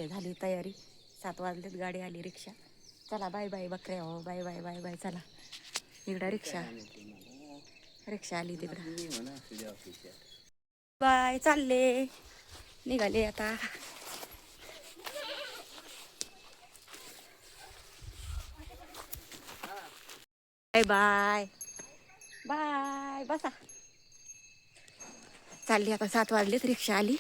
बसले, झाली तयारी. 7 वाजलेत, गाडी आली, रिक्षा. चला बाय बाय बकऱ्या हो, बाय बाय बाय बाय. चला इकडं रिक्षा आली तिकडं. बाय, चालले, निघाले आता. Bye bye bye. बसा. चालली आता, 7 वाजलेत, रिक्षा आली.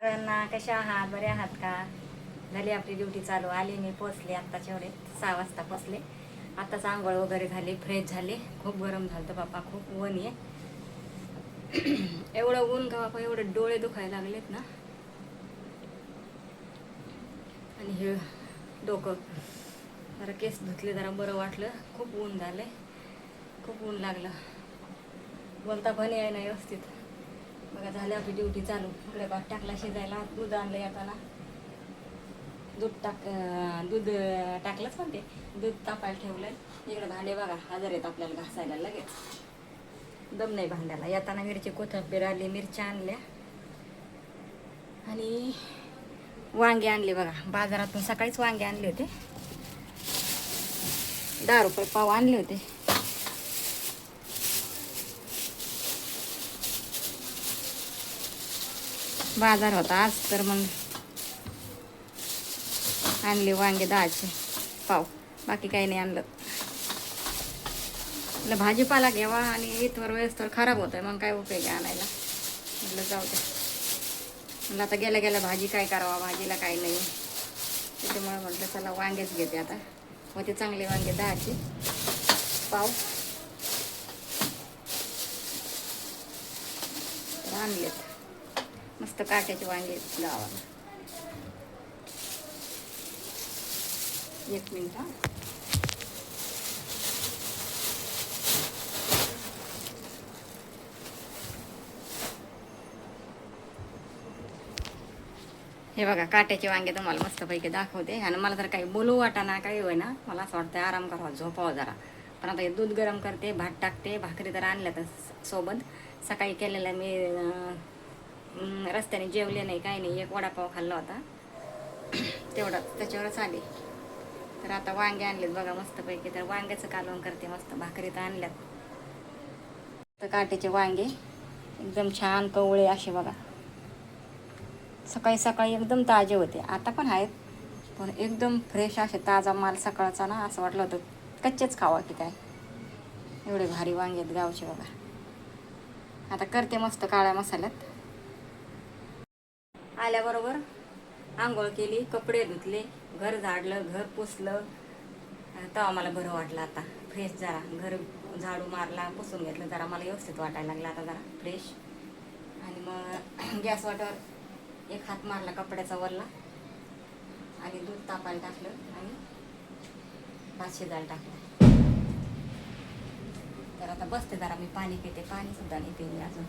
सगळ्यांना कशा आहात? बरे आहात का? झाली आपली ड्युटी चालू. आली मी, पोचले आत्ताच्या एवढे 6 वाजता पोचले. आत्ताच आंघोळ वगैरे झाली, फ्रेश झाले. खूप गरम झालं तर बापा, खूप ऊन आहे. एवढं ऊन का बापा, एवढे डोळे दुखायला लागलेत ना. आणि हे डोकं जरा, केस धुतले, जरा बरं वाटलं. खूप ऊन झालंय, खूप ऊन लागलं. बोलता पण आहे ना व्यवस्थित. बघा, झाली आपली ड्युटी चालू. इकडे भात टाकला शिजायला, दूध आणलं येताना. दूध टाकलंच पण ते दूध तापायला ठेवलंय. इकडे भांडे बघा, हजर आहेत आपल्याला घासायला लगेच. दम नाही भांड्याला. येताना मिरची कोथिंबीर आली, मिरच्या आणल्या आणि वांगे आणले बघा बाजारातून. सकाळीच वांगे आणले होते, 10 रुपये पाव आणले होते. बाजार होता आज, तर मग आणले वांगे 10चे पाव. बाकी काही नाही आणलं. भाजीपाला घ्यावा आणि इथवर वेळेस तर खराब होत आहे, मग काय उपयोग आहे आणायला. म्हटलं जाऊ दे. म्हटलं आता गेल्या गेल्या भाजी काय करावा, भाजीला काय नाही. त्याच्यामुळे म्हटलं चला वांगेच घेते आता. मग ते चांगले वांगे 10चे पाव आणलेत. मस्त काट्याचे वांगे गावाला. 1 मिनिट हा. हे बघा, काट्याचे वांगे तुम्हाला मस्तपैकी दाखवते. आणि मला तर काही बोलू वाटाना, काही होय ना. मला असं वाटतं आराम करावा, झोपावं जरा. पण आता हे दूध गरम करते, भात टाकते, भाकरी तर आणल्या तर सोबत. सकाळी केलेला मी रस्त्याने जेवले नाही, काही नाही. 1 वडापाव खाल्ला होता तेवढाच, त्याच्यावरच आले. तर आता वांगे आणलेत बघा मस्तपैकी. तर वांग्याचं कालवण करते मस्त. भाकरी तर आणल्यात. तर काट्याचे वांगे एकदम छान कवळे असे बघा. सकाळी सकाळी एकदम ताजे होते. आता पण आहेत, पण एकदम फ्रेश असे, ताजा माल सकाळचा ना. असं वाटलं होतं कच्चेच खावा की काय. एवढे भारी वांगे आहेत गावचे बघा. आता करते मस्त काळ्या मसाल्यात. आल्याबरोबर आंघोळ केली, कपडे धुतले, घर झाडलं, घर पुसलं. तेव्हा मला बरं वाटलं आता, फ्रेश जरा. घर झाडू मारला, पुसून घेतलं, जरा मला व्यवस्थित वाटायला लागलं आता, जरा फ्रेश. आणि मग गॅस वाट्यावर 1 हात मारला कपड्याचा वरला आणि दूध तापायला टाकलं आणि भात शिजायला टाकलं. तर आता बसते जरा, मी पाणी पिते. पाणी सुद्धा नाही पिले अजून.